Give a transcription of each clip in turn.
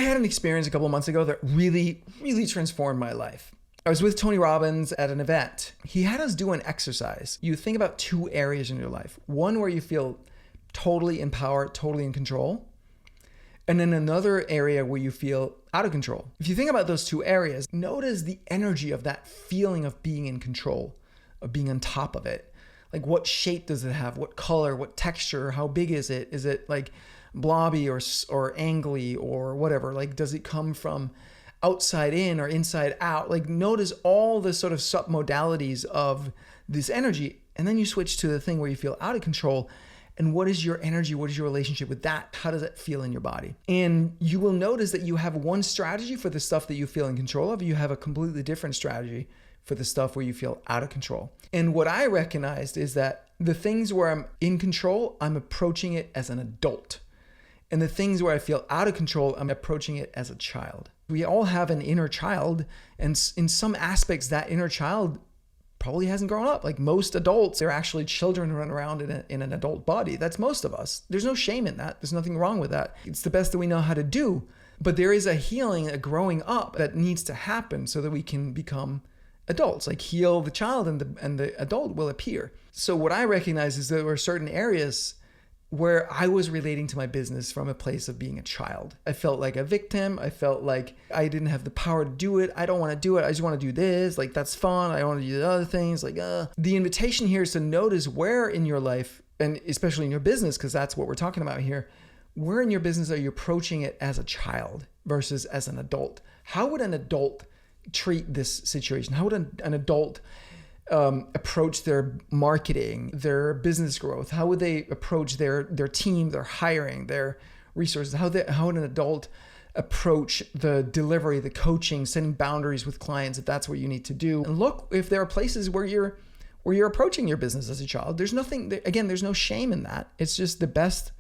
had an experience a couple of months ago that really, really transformed my life. I was with Tony Robbins at an event. He had us do an exercise. You think about 2 areas in your life. One where you feel totally empowered, totally in control. And then another area where you feel out of control. If you think about those 2 areas, notice the energy of that feeling of being in control, of being on top of it. Like, what shape does it have? What color? What texture? How big is it? Is it like blobby or angly or whatever? Like, does it come from outside in or inside out? Like, notice all the sort of submodalities of this energy. And then you switch to the thing where you feel out of control. And what is your energy? What is your relationship with that? How does it feel in your body? And you will notice that you have one strategy for the stuff that you feel in control of. You have a completely different strategy for the stuff where you feel out of control. And what I recognized is that the things where I'm in control, I'm approaching it as an adult. And the things where I feel out of control, I'm approaching it as a child. We all have an inner child, and in some aspects, that inner child probably hasn't grown up. Like most adults, they're actually children who run around in an adult body. That's most of us. There's no shame in that. There's nothing wrong with that. It's the best that we know how to do. But there is a healing, a growing up that needs to happen so that we can become adults. Like, heal the child and the adult will appear. So what I recognize is there were certain areas where I was relating to my business from a place of being a child. I felt like a victim. I felt like I didn't have the power to do it. I don't want to do it. I just want to do this. Like, that's fun. I want to do the other things. Like, The invitation here is to notice where in your life, and especially in your business, because that's what we're talking about here, where in your business are you approaching it as a child versus as an adult? How would an adult treat this situation? How would an adult approach their marketing, their business growth? How would they approach their team, their hiring, their resources? How would an adult approach the delivery, the coaching, setting boundaries with clients if that's what you need to do? And look if there are places where you're approaching your business as a child. There's nothing, again, there's no shame in that. It's just the best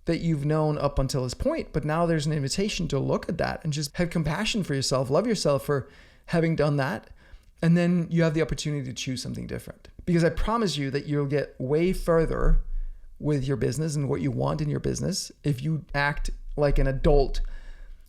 that you've known up until this point. But now there's an invitation to look at that and just have compassion for yourself, love yourself for having done that. And then you have the opportunity to choose something different. Because I promise you that you'll get way further with your business and what you want in your business if you act like an adult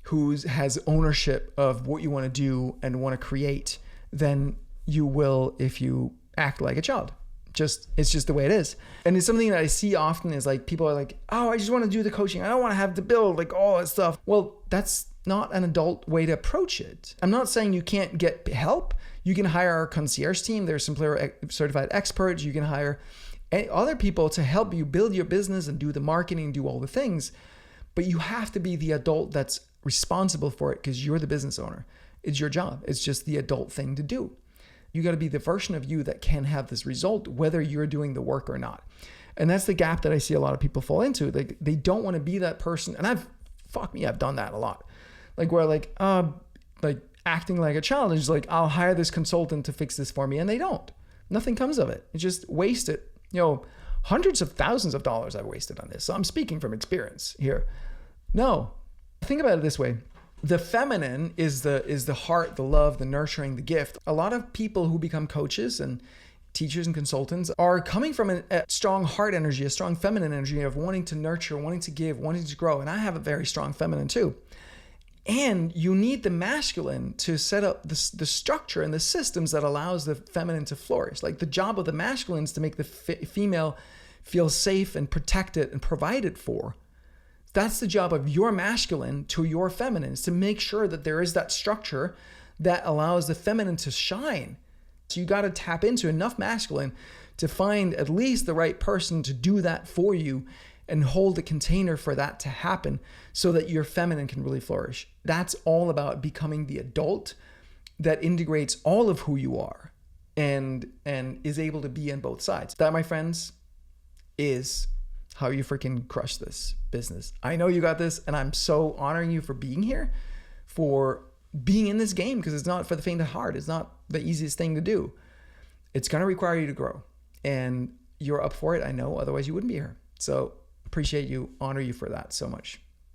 who has ownership of what you want to do and want to create than you will if you act like a child. It's just the way it is. And it's something that I see often is like, people are like, oh, I just want to do the coaching. I don't want to have to build like all that stuff. Well, that's not an adult way to approach it. I'm not saying you can't get help. You can hire our concierge team. There's Simplero certified experts. You can hire other people to help you build your business and do the marketing, do all the things. But you have to be the adult that's responsible for it because you're the business owner. It's your job. It's just the adult thing to do. You got to be the version of you that can have this result, whether you're doing the work or not. And that's the gap that I see a lot of people fall into. Like, they don't want to be that person. And I've done that a lot. Like, where like acting like a child is like, I'll hire this consultant to fix this for me. And they don't. Nothing comes of it. It's just wasted. Hundreds of thousands of dollars I've wasted on this. So I'm speaking from experience here. No, think about it this way. The feminine is the heart, the love, the nurturing, the gift. A lot of people who become coaches and teachers and consultants are coming from a strong heart energy, a strong feminine energy of wanting to nurture, wanting to give, wanting to grow. And I have a very strong feminine too. And you need the masculine to set up the structure and the systems that allows the feminine to flourish. Like, the job of the masculine is to make the female feel safe and protected and provided for. That's the job of your masculine to your feminine, is to make sure that there is that structure that allows the feminine to shine. So you got to tap into enough masculine to find at least the right person to do that for you and hold the container for that to happen so that your feminine can really flourish. That's all about becoming the adult that integrates all of who you are and is able to be on both sides. That, my friends, is how you freaking crush this business. I know you got this, and I'm so honoring you for being here, for being in this game, because it's not for the faint of heart. It's not the easiest thing to do. It's going to require you to grow, and you're up for it. I know, otherwise you wouldn't be here. So appreciate you, honor you for that so much.